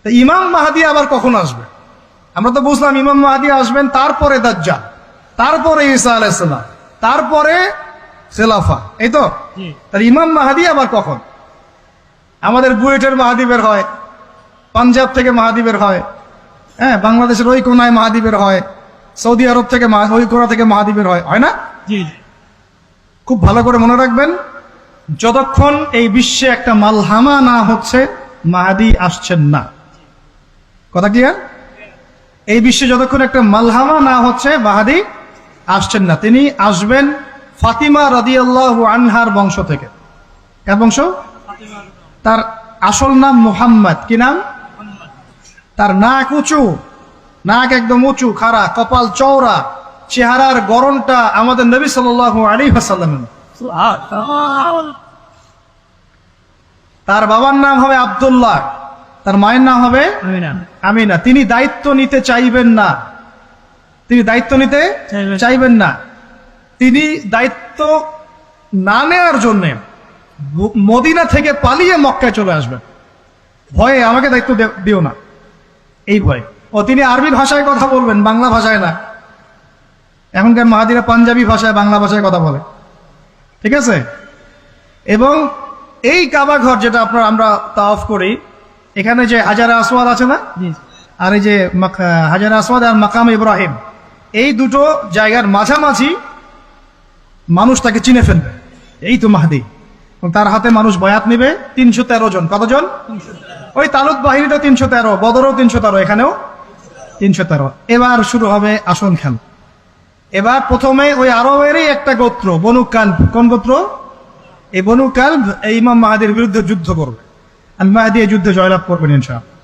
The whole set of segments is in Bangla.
তো ইমাম মাহদী আবার কখন আসবে? আমরা তো বুঝলাম ইমাম মাহদী আসবেন তারপরে দাজ্জাল, তারপরে ঈসা আলাইহিস সালাম, তারপরে খেলাফা, এই তো। তাহলে ইমাম মাহদী আবার কখন? আমাদের বুয়েটের মাহদী বের হয়, পাঞ্জাব থেকে মাহদী বের হয়, হ্যাঁ, বাংলাদেশের ওই কোনায় মাহদী বের হয়, সৌদি আরব থেকে ওই কোনা থেকে মাহদী বের হয়, হয় না? খুব ভালো করে মনে রাখবেন, যতক্ষণ এই বিশ্বে একটা মালহামা না হচ্ছে মাহদী আসছেন না। কথা ক্লিয়ার? এই বিশ্বে যতক্ষণ একটা মালহামা না হচ্ছে মাহদী আসছেন না। তিনি আসবেন ফাতিমা রাদিয়াল্লাহু আনহার বংশ থেকে। কার বংশ? তার আসল নাম মুহাম্মদ। কি নাম? তার নাক উঁচু, নাক একদম উঁচু, খাড়া, কপাল চওড়া, চেহারার গড়নটা আমাদের নবী সাল্লাল্লাহু আলাইহি ওয়াসাল্লামের। তার বাবার নাম হবে আব্দুল্লাহ, তার মায়ের নাম হবে আমিনা। তিনি দায়িত্ব নিতে চাইবেন না, তিনি দায়িত্ব নিতে চাইবেন না। তিনি দায়িত্ব না নেওয়ার জন্য মদিনা থেকে পালিয়ে মক্কায় চলে আসবেন। ভয়ে আমাকে দায়িত্ব দিও না, এই ভয়। ও তিনি আরবি ভাষায় কথা বলবেন, বাংলা ভাষায় না। এখনকার মাহাদিরা পাঞ্জাবি ভাষায়, বাংলা ভাষায় কথা বলে, ঠিক আছে? এবং এই কাবা ঘর যেটা আমরা তাওয়াফ করি, এখানে যে হাজারে আসওয়াদ আছে না, আর এই যে হাজারে আসওয়াদ আর মাকাম ইব্রাহিম, এই দুটো জায়গার মাঝামাঝি মানুষ তাকে চিনে ফেলবে, এই তো মাহদী। তার হাতে মানুষ বয়াত নেবে 313 জন। কতজন? ওই তালুত বাহিনীটা 313, বদরও 313, এখানেও 313। এবার শুরু হবে আসন খেল। এবার প্রথমে ওই আরবেরই একটা গোত্র বনু কালব। কোন গোত্র? এই বনু কালব এই ইমাম মাহদীর বিরুদ্ধে যুদ্ধ করবে, আর মাহদী এই যুদ্ধে জয়লাভ করবেন ইনশাআল্লাহ।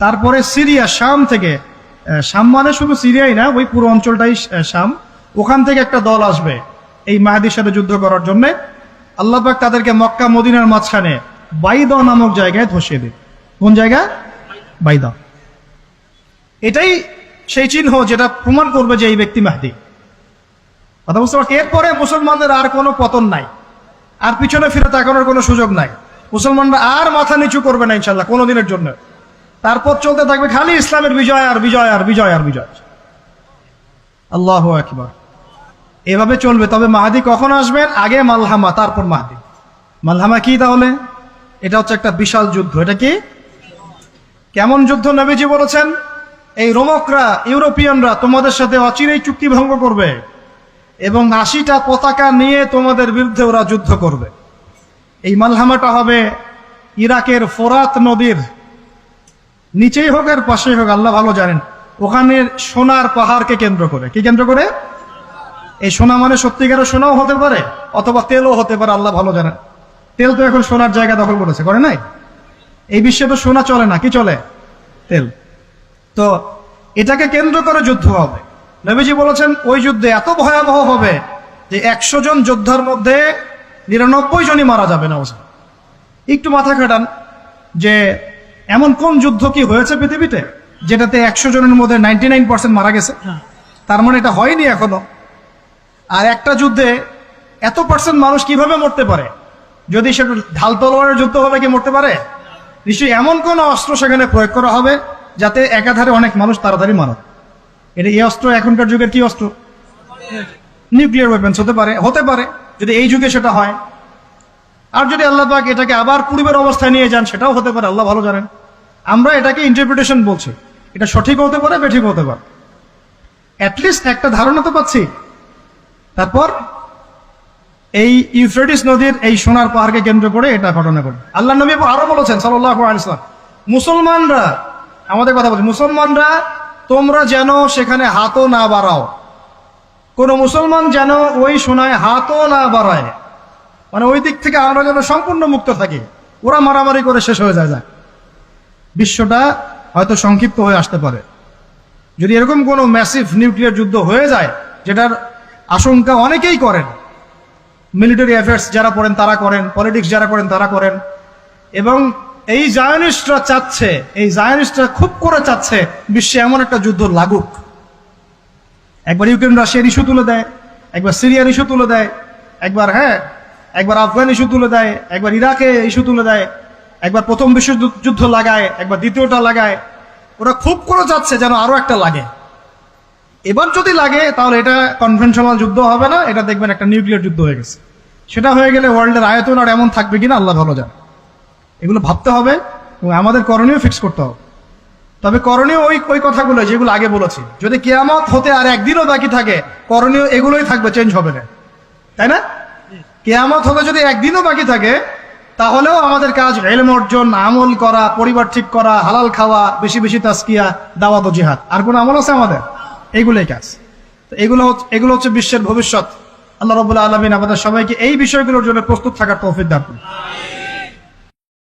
তারপরে সিরিয়া, শাম থেকে, শাম মানে শুধু সিরিয়াই না, ওই পুরো অঞ্চলটাই শাম, ওখান থেকে একটা দল আসবে এই মাহদীর সাথে যুদ্ধ করার জন্য। আল্লাহ পাক তাদেরকে মক্কা মদিনার মাঝখানে বাইদা নামক জায়গায় ধসিয়ে দেবে। কোন জায়গা? বাইদা। এটাই সেই চিহ্ন যেটা প্রমাণ করবে যে এই ব্যক্তি মাহদী। কথা বুঝতে পারছি? এরপরে মুসলমানদের আর কোনো পতন নাই, আর পিছনে ফিরে তাকানোর কোনো সুযোগ নাই। মুসলমানরা আর মাথা নিচু করবে না ইনশাল্লাহ কোনোদিনের জন্য। তারপর চলতে থাকবে খালি ইসলামের বিজয় আর বিজয় আর বিজয় আর বিজয়। আল্লাহু আকবার। এভাবে চলবে। তবে মাহদী কখন আসবেন? আগে মালহামা, তারপর মাহদী। মালহামা কি তাহলে? এটা হচ্ছে একটা বিশাল যুদ্ধ। এটা কি? কেমন যুদ্ধ? নবীজি বলেছেন, এই রোমকরা, ইউরোপিয়ানরা তোমাদের সাথে অচিরেই চুক্তি ভঙ্গ করবে এবং 80টা পতাকা নিয়ে তোমাদের বিরুদ্ধে ওরা যুদ্ধ করবে। এই মালহামাটা হবে ইরাকের ফোরাত নদীর নিচেই হোক আর পাশেই হোক, আল্লাহ ভালো জানেন। ওখানে সোনার পাহাড়কে কেন্দ্র করে। কি কেন্দ্র করে? এই সোনা মানে সত্যিকারের সোনাও হতে পারে, অথবা তেলও হতে পারে, আল্লাহ ভালো জানেন। তেল তো এখন সোনার জায়গা দখল করেছে, করে নাই? এই বিশ্বে তো সোনা চলে না, কি চলে? তেল। তো এটাকে কেন্দ্র করে যুদ্ধ হবে। নবীজি বলেছেন ওই যুদ্ধে এত ভয়াবহ হবে যে 100 জন যোদ্ধার মধ্যে 99 জনই মারা যাবে না। একটু মাথা খাটান যে এমন কোন যুদ্ধ কি হয়েছে পৃথিবীতে যেটাতে 100 জনের মধ্যে 99% মারা গেছে? তার মানে এটা হয়নি এখনো। আর একটা যুদ্ধে এত % মানুষ কিভাবে মরতে পারে? যদি সেটা ঢাল তলোয়ারের যুদ্ধ হলে কি মরতে পারে? নিশ্চয়ই এমন কোন অস্ত্র সেখানে প্রয়োগ করা হবে যাতে একাধারে অনেক মানুষ তাড়াতাড়ি মারা। এটা এই অস্ত্র এখনকার যুগের কি অস্ত্র? নিউক্লিয়ার ওয়েপন্স হতে পারে, হতে পারে যদি এই যুগে সেটা হয়। আর যদি আল্লাহ পাক এটাকে আবার পূর্বের অবস্থায় নিয়ে যান, সেটাও হতে পারে, আল্লাহ ভালো জানেন। আমরা এটাকে ইন্টারপ্রিটেশন বলছি, এটা সঠিক হতে পারে, বেঠিক হতে পারে, অ্যাটলিস্ট একটা ধারণা তো পাচ্ছি। তারপর এই ইউফ্রেটিস নদীর এই সোনার পাহাড়কে কেন্দ্র করে এটা ঘটনা ঘটে। আল্লাহ নবী আরো বলেছেন সাল্লাল্লাহু আলাইহি ওয়াসাল্লাম, মুসলমানরা, আমাদের কথা বলছি, মুসলমানরা তোমরা যেন সেখানে হাতও না বাড়াও। কোন মুসলমান যেন ওই সোনায় হাতও না বাড়ায়, মানে ওই দিক থেকে আমরা যেন সম্পূর্ণ মুক্ত থাকি। ওরা মারামারি করে শেষ হয়ে যায়। বিশ্বটা হয়তো সংক্ষিপ্ত হয়ে আসতে পারে যদি এরকম কোনো ম্যাসিভ নিউক্লিয়ার যুদ্ধ হয়ে যায়, যেটার আশঙ্কা অনেকেই করেন। মিলিটারি অ্যাফেয়ার্স যারা পড়েন তারা করেন, পলিটিক্স যারা করেন তারা করেন। এবং এই জায়নিস্টরা চাচ্ছে, এই জায়নিস্টরা খুব করে চাচ্ছে বিশ্বে এমন একটা যুদ্ধ লাগুক। একবার ইউক্রেন রাশিয়ার ইস্যু তুলে দেয়, একবার সিরিয়ার ইস্যু তুলে দেয়, একবার একবার আফগান ইস্যু তুলে দেয়, একবার ইরাকে ইস্যু তুলে দেয়, একবার প্রথম বিশ্বযুদ্ধ লাগায়, একবার দ্বিতীয়টা লাগায়, ওরা খুব করে যাচ্ছে যেন আরো একটা লাগে। এবার যদি লাগে তাহলে এটা কনভেনশনাল যুদ্ধ হবে না, এটা দেখবেন একটা নিউক্লিয়ার যুদ্ধ হয়ে গেছে। সেটা হয়ে গেলে ওয়ার্ল্ডের আয়তন আর এমন থাকবে কিনা আল্লাহ ভালো জানে। এগুলো ভাবতে হবে এবং আমাদের করণীয় ফিক্স করতে হবে। তবে করণীয় ওই কথাগুলো যেগুলো আগে বলেছি। যদি কিয়ামত হতে আর একদিনও বাকি থাকে, করণীয় এগুলোই থাকবে, চেঞ্জ হবে না, তাই না? কিয়ামত হতে যদি একদিনও বাকি থাকে তাহলেও আমাদের কাজ ইলম অর্জন, আমল করা, পরিবার ঠিক করা, হালাল খাওয়া, বেশি বেশি তাসকিয়া, দাওয়াত ও জিহাদ। আর কোন আমল আছে আমাদের? এইগুলোই কাজ। তো এগুলো হচ্ছে বিশ্বের ভবিষ্যৎ। আল্লাহ রাব্বুল আলামিন আমাদের সবাইকে এই বিষয়গুলোর জন্য প্রস্তুত থাকার তৌফিক দান করুন।